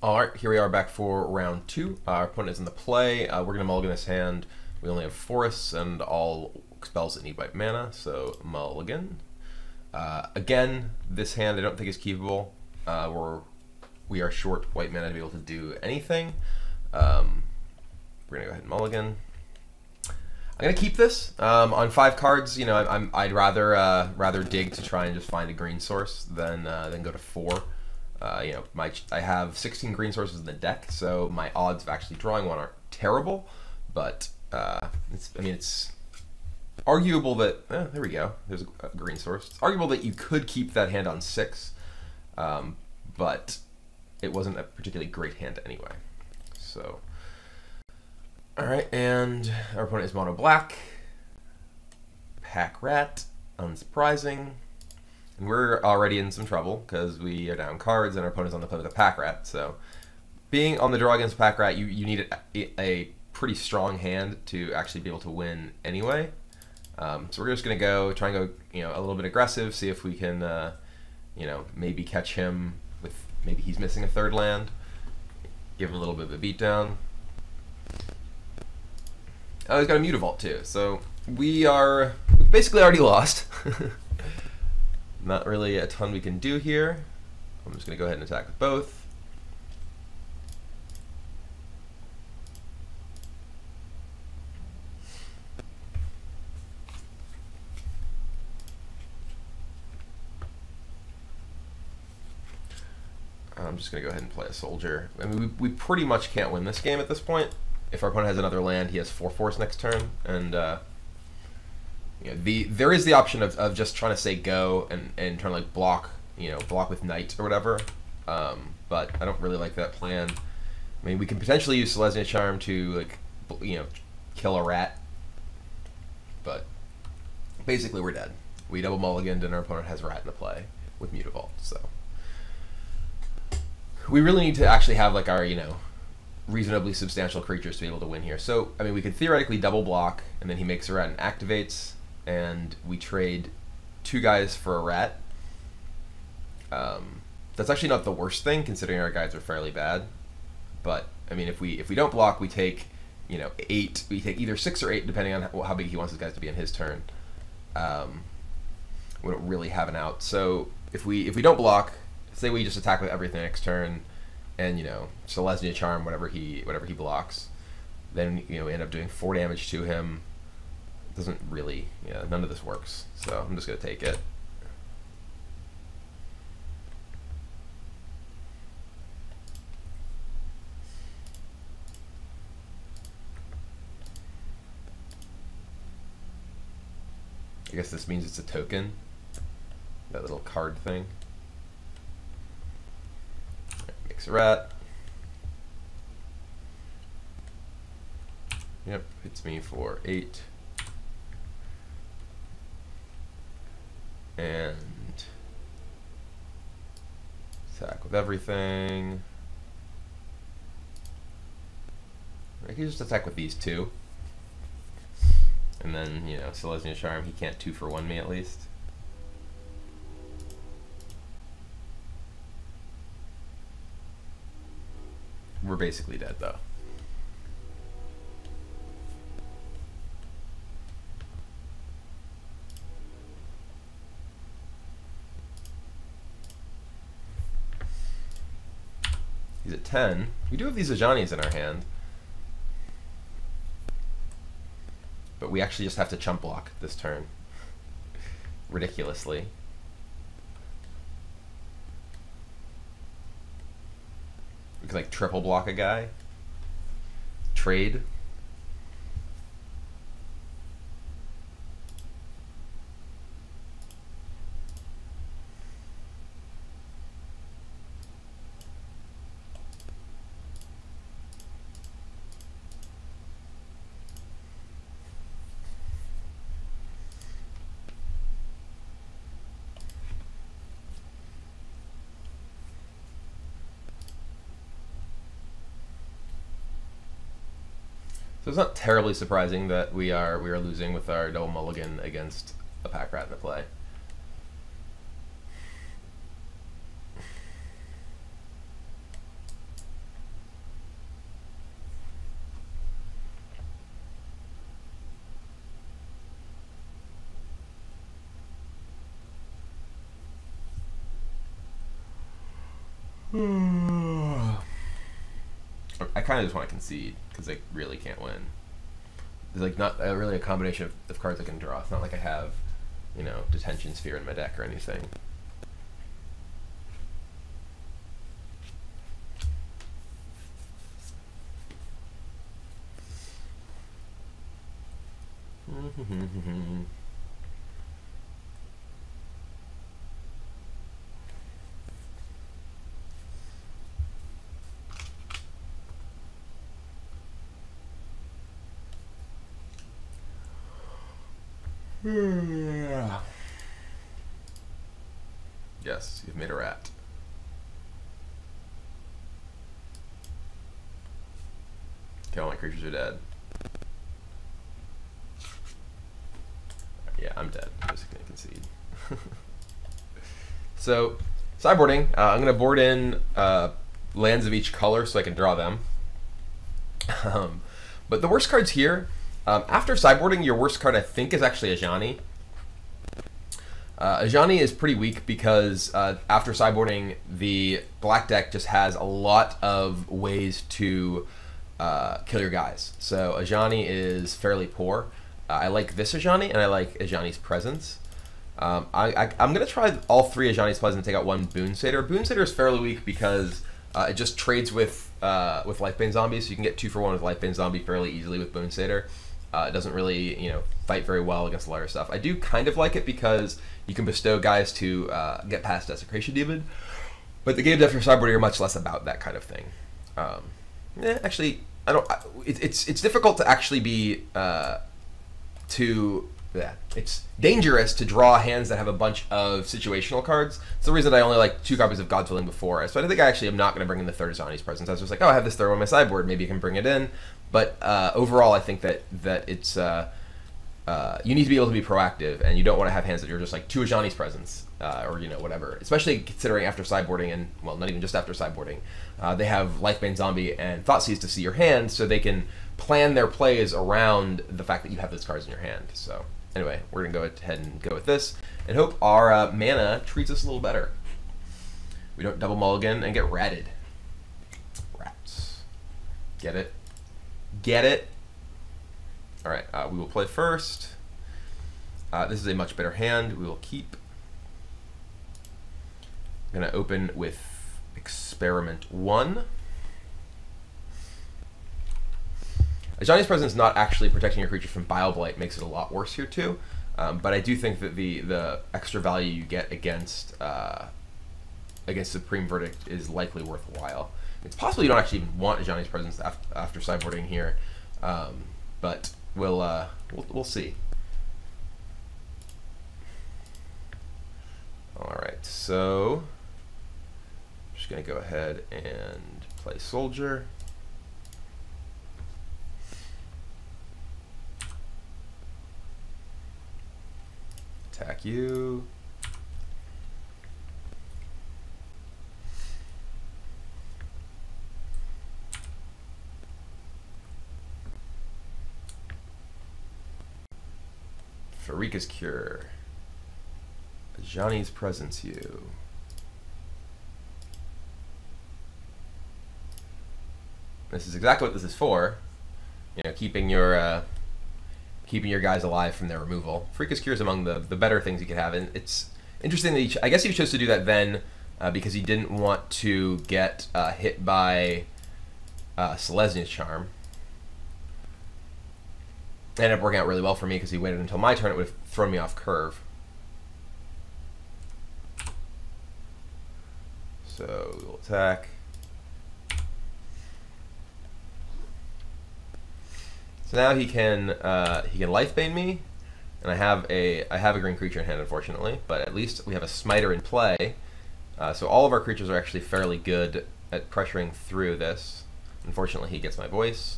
All right, here we are back for round two. Our opponent is in the play. We're going to mulligan this hand. We only have forests and all spells that need white mana, so mulligan. Again, this hand I don't think is keepable. We are short white mana to be able to do anything. We're going to go ahead and mulligan. I'm going to keep this. On 5 cards, you know, I'd rather dig to try and just find a green source than go to 4. You know, I have 16 green sources in the deck, so my odds of actually drawing one aren't terrible, but it's arguable that there we go. There's a green source. It's arguable that you could keep that hand on 6, but it wasn't a particularly great hand anyway. So, all right, and our opponent is mono black, pack rat, unsurprising. And we're already in some trouble because we are down cards and our opponent's on the play with a pack rat. So being on the draw against pack rat, you need a pretty strong hand to actually be able to win anyway. So we're just gonna try and go, you know, a little bit aggressive, see if we can, you know, maybe catch him with maybe he's missing a 3rd land, give him a little bit of a beatdown. Oh, he's got a Mutavault too, so we are basically already lost. Not really a ton we can do here. I'm just going to go ahead and attack with both. I'm just going to go ahead and play a soldier. I mean, we pretty much can't win this game at this point. If our opponent has another land, he has 4 force next turn, and you know, there is the option of just trying to say go and trying to like block, you know, block with knight or whatever, but I don't really like that plan. I mean, we can potentially use Selesnya Charm to, like, you know, kill a rat, but basically we're dead. We double mulliganed and our opponent has rat in the play with Mutavault, so we really need to actually have like our, you know, reasonably substantial creatures to be able to win here. So I mean, we could theoretically double block and then he makes a rat and activates, and we trade 2 guys for a rat. That's actually not the worst thing, considering our guys are fairly bad. But I mean, if we don't block, we take, you know, 8. We take either 6 or 8, depending on how big he wants his guys to be in his turn. We don't really have an out. So if we don't block, say we just attack with everything next turn, and, you know, Selesnya Charm whatever he blocks, then, you know, we end up doing 4 damage to him. Doesn't really, yeah, none of this works, so I'm just gonna take it. I guess this means it's a token, that little card thing. Makes a rat. Yep, hits me for 8. And attack with everything. I can just attack with these 2. And then, you know, Selesnya Charm, he can't 2-for-1 me at least. We're basically dead though. He's at 10. We do have these Ajanis in our hand, but we actually just have to chump block this turn, ridiculously. We can, like, triple block a guy, trade. So it's not terribly surprising that we are losing with our double mulligan against a pack rat in the play. I kind of just want to concede because I really can't win. There's like not really a combination of cards I can draw. It's not like I have, you know, Detention Sphere in my deck or anything. Yes, you've made a rat. Okay, all my creatures are dead. Yeah, I'm dead. I'm just gonna concede. So, sideboarding. I'm gonna board in lands of each color so I can draw them. But the worst cards here, after sideboarding, your worst card I think is actually Ajani. Ajani is pretty weak because after sideboarding, the black deck just has a lot of ways to kill your guys. So Ajani is fairly poor. I like this Ajani, and I like Ajani's Presence. I'm going to try all three Ajani's Presence and take out one Boon Satyr. Boon Satyr is fairly weak because it just trades with Lifebane Zombie, so you can get 2 for 1 with Lifebane Zombie fairly easily with Boon Satyr. It doesn't really, you know, fight very well against a lot of stuff. I do kind of like it because you can bestow guys to get past Desecration Demon, but the games after sideboarding are much less about that kind of thing. Actually, I don't. It's difficult to actually be it's dangerous to draw hands that have a bunch of situational cards. It's the reason I only like 2 copies of God's Willing before. So I think I actually am not going to bring in the third Ajani's Presence. I was just like, oh, I have this third one on my sideboard. Maybe you can bring it in. But overall, I think that it's you need to be able to be proactive, and you don't want to have hands that you're just like 2 Ajani's Presence or, you know, whatever. Especially considering after sideboarding, and well, not even just after sideboarding, they have Lifebane Zombie and Thoughtseize to see your hand, so they can plan their plays around the fact that you have those cards in your hand. So anyway, we're gonna go ahead and go with this, and hope our mana treats us a little better. We don't double mulligan and get ratted. Rats. Get it? Get it? All right, we will play first. This is a much better hand. We will keep. I'm gonna open with Experiment 1. Ajani's Presence not actually protecting your creature from Bile Blight makes it a lot worse here too, but I do think that the extra value you get against Supreme Verdict is likely worthwhile. It's possible you don't actually even want Ajani's Presence after sideboarding here, but we'll see. All right, so I'm just gonna go ahead and play Soldier. Attack you. Farika's Cure. Ajani's Presence you. This is exactly what this is for. You know, keeping your guys alive from their removal. Farika's Cure is among the better things you could have, and it's interesting that I guess he chose to do that then because he didn't want to get hit by Selesnya's Charm. It ended up working out really well for me because he waited until my turn. It would have thrown me off curve. So we'll attack. So now he can Lifebane me, and I have a green creature in hand, unfortunately, but at least we have a Smiter in play. So all of our creatures are actually fairly good at pressuring through this. Unfortunately, he gets my voice.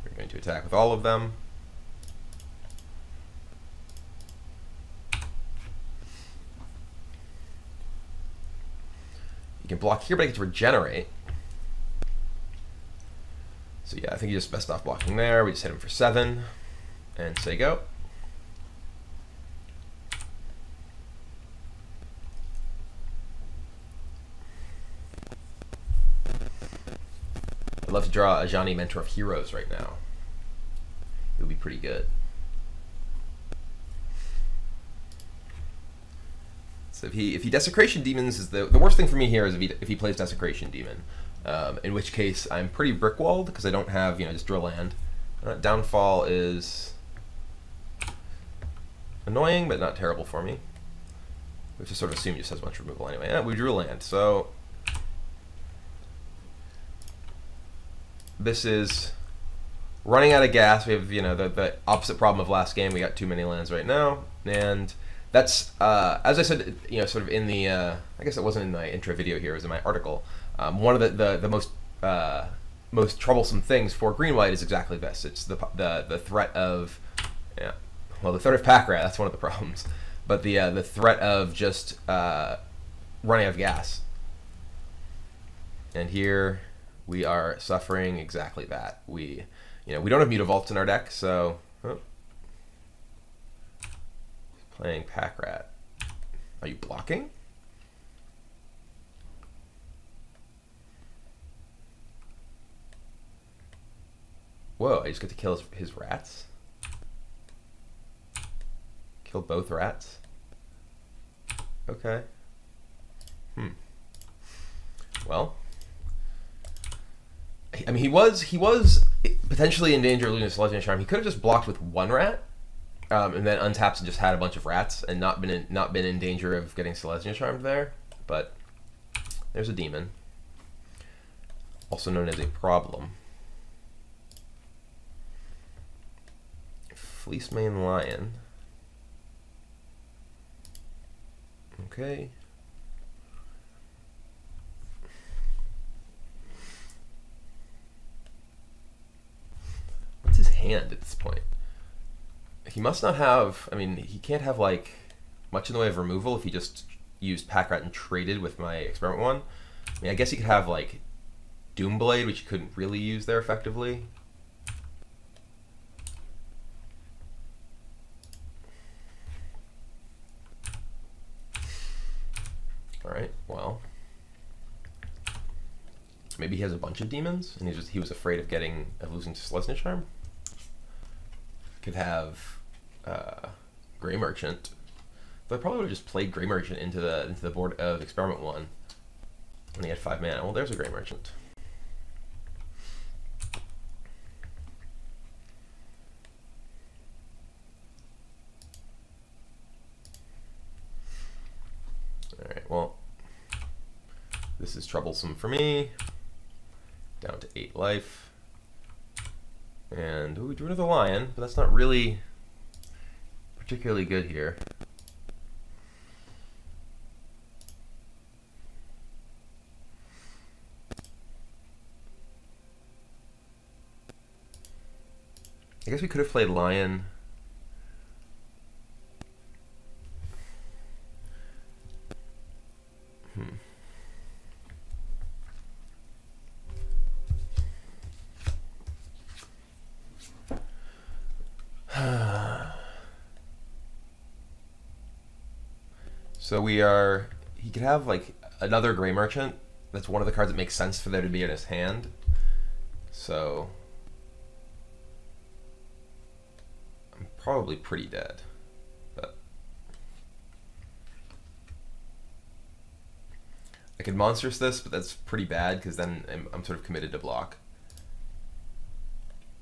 We're going to attack with all of them. You can block here, but I get to regenerate. So yeah, I think he's just best off blocking there. We just hit him for 7 and say go. I'd love to draw a Ajani Mentor of Heroes right now. It would be pretty good. So if he Desecration Demons is the worst thing for me here is if he plays Desecration Demon, in which case I'm pretty brickwalled because I don't have just draw land. Downfall is annoying but not terrible for me. We just sort of assume he just has a bunch of removal anyway. We drew a land, so this is running out of gas. We have the opposite problem of last game. We got too many lands right now, and that's as I said, sort of in the I guess it wasn't in my intro video here, it was in my article. One of the most troublesome things for green white is exactly this. It's the threat of the threat of pack rat. That's one of the problems, but the threat of just running out of gas. And here we are suffering exactly that. We don't have Mutavaults in our deck, so playing pack rat. Are you blocking? Whoa, I just get to kill his rats? Kill both rats? Okay. Well, I mean, he was potentially in danger of losing his Celestial Charm. He could have just blocked with one rat, and then untapped and just had a bunch of rats and not been in danger of getting Celestial Charmed there. But there's a demon, also known as a problem. Fleece Mane Lion. Okay. What's his hand at this point? He must not have, I mean, he can't have like much in the way of removal if he just used Pack Rat and traded with my Experiment one. I mean, I guess he could have like Doomblade, which he couldn't really use there effectively. Alright, well, maybe he has a bunch of demons and he was afraid of losing to Celestial Charm. Could have Grey Merchant. But I probably would have just played Grey Merchant into the board of Experiment 1 when he had 5 mana. Well, there's a Grey Merchant. Alright, well, this is troublesome for me. Down to 8 life. And we drew another lion, but that's not really particularly good here. I guess we could have played lion. So he could have like another Grey Merchant. That's one of the cards that makes sense for there to be in his hand. So I'm probably pretty dead. But I could monstrous this, but that's pretty bad because then I'm sort of committed to block.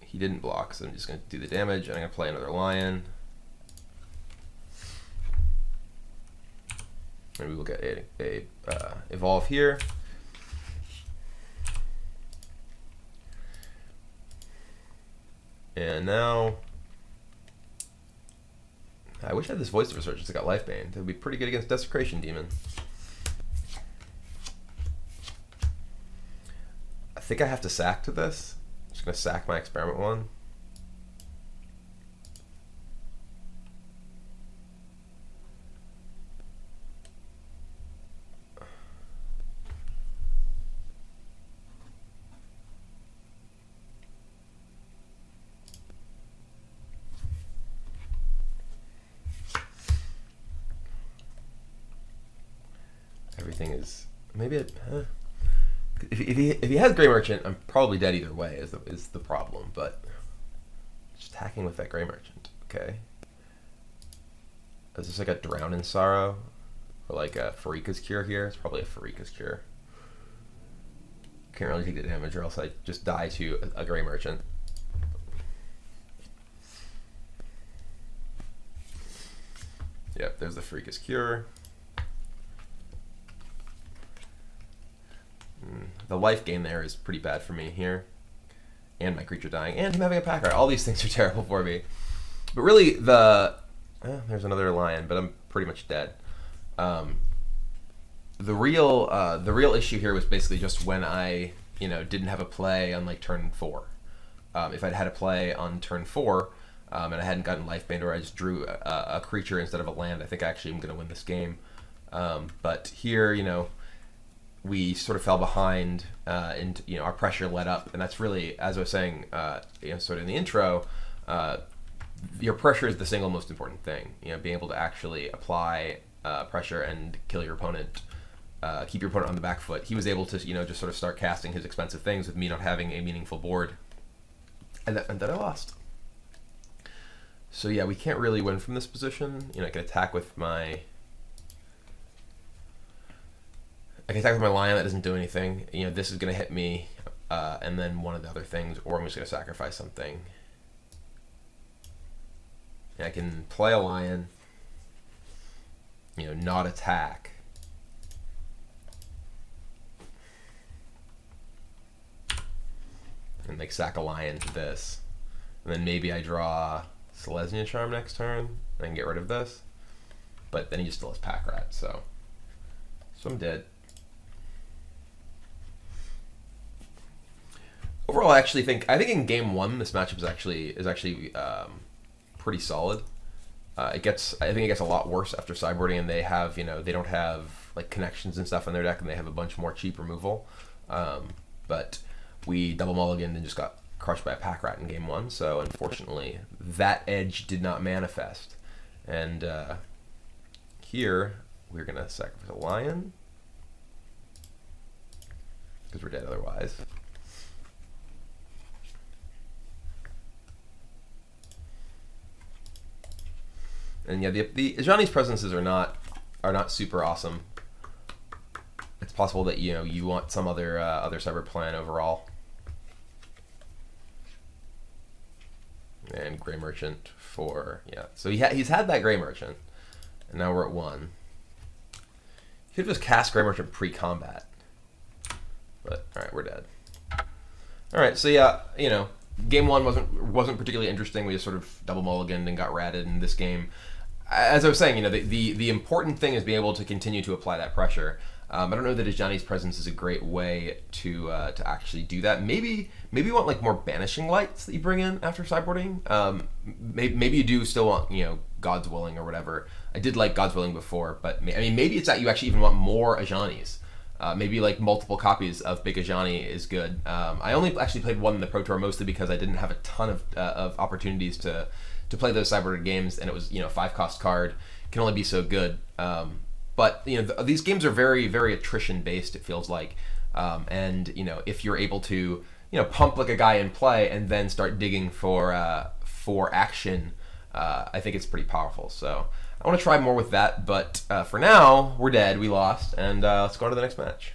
He didn't block, so I'm just going to do the damage, and I'm going to play another lion. Maybe we'll get a evolve here. And now, I wish I had this Voice of Resurgence that got Life Bane. That would be pretty good against Desecration Demon. I think I have to sack to this. I'm just going to sack my Experiment one. everything is maybe if he has Gray Merchant, I'm probably dead either way. Is the problem, but just attacking with that Gray Merchant. Okay. Is this like a Drown in Sorrow or like a Farika's Cure here? It's probably a Farika's Cure. Can't really take the damage, or else I just die to a Gray Merchant. Yep, there's the Farika's Cure. The life gain there is pretty bad for me here. And my creature dying, and him having a pack rat. All these things are terrible for me. But really, there's another lion, but I'm pretty much dead. The real issue here was basically just when I, didn't have a play on like turn 4. If I'd had a play on turn 4, and I hadn't gotten life banned, or I just drew a creature instead of a land, I think actually I'm going to win this game. But here, we sort of fell behind, and our pressure let up, and that's really, as I was saying, sort of in the intro, your pressure is the single most important thing. Being able to actually apply pressure and kill your opponent, keep your opponent on the back foot. He was able to, just sort of start casting his expensive things with me not having a meaningful board, and then I lost. So yeah, we can't really win from this position. I can attack with my. I can attack with my lion, that doesn't do anything. This is going to hit me, and then one of the other things, or I'm just going to sacrifice something. And I can play a lion, not attack. And like sack a lion to this. And then maybe I draw Selesnya Charm next turn, and I can get rid of this. But then he just still has pack rat, so I'm dead. Overall, I think in game 1 this matchup is actually pretty solid. I think it gets a lot worse after sideboarding, and they have they don't have like connections and stuff in their deck, and they have a bunch more cheap removal. But we double mulliganed and just got crushed by a pack rat in game 1. So unfortunately, that edge did not manifest. And here we're gonna sacrifice a lion because we're dead otherwise. And yeah, the Ajani's presences are not super awesome. It's possible that you want some other cyber plan overall. And Gray Merchant for So he's had that Gray Merchant, and now we're at 1. He could have just cast Gray Merchant pre-combat, but all right, we're dead. All right, so yeah, game 1 wasn't particularly interesting. We just sort of double mulliganed and got ratted in this game. As I was saying, the important thing is being able to continue to apply that pressure. I don't know that Ajani's presence is a great way to actually do that. Maybe you want like more banishing lights that you bring in after sideboarding. Maybe you do still want God's Willing or whatever. I did like God's Willing before, but maybe it's that you actually even want more Ajani's. Maybe like multiple copies of Big Ajani is good. I only actually played one in the Pro Tour, mostly because I didn't have a ton of opportunities to play those sideboarded games, and it was 5-cost card, can only be so good. But these games are very, very attrition based, it feels like, and if you're able to pump like a guy in play and then start digging for action, I think it's pretty powerful. So I want to try more with that, but for now we're dead, we lost, and let's go on to the next match.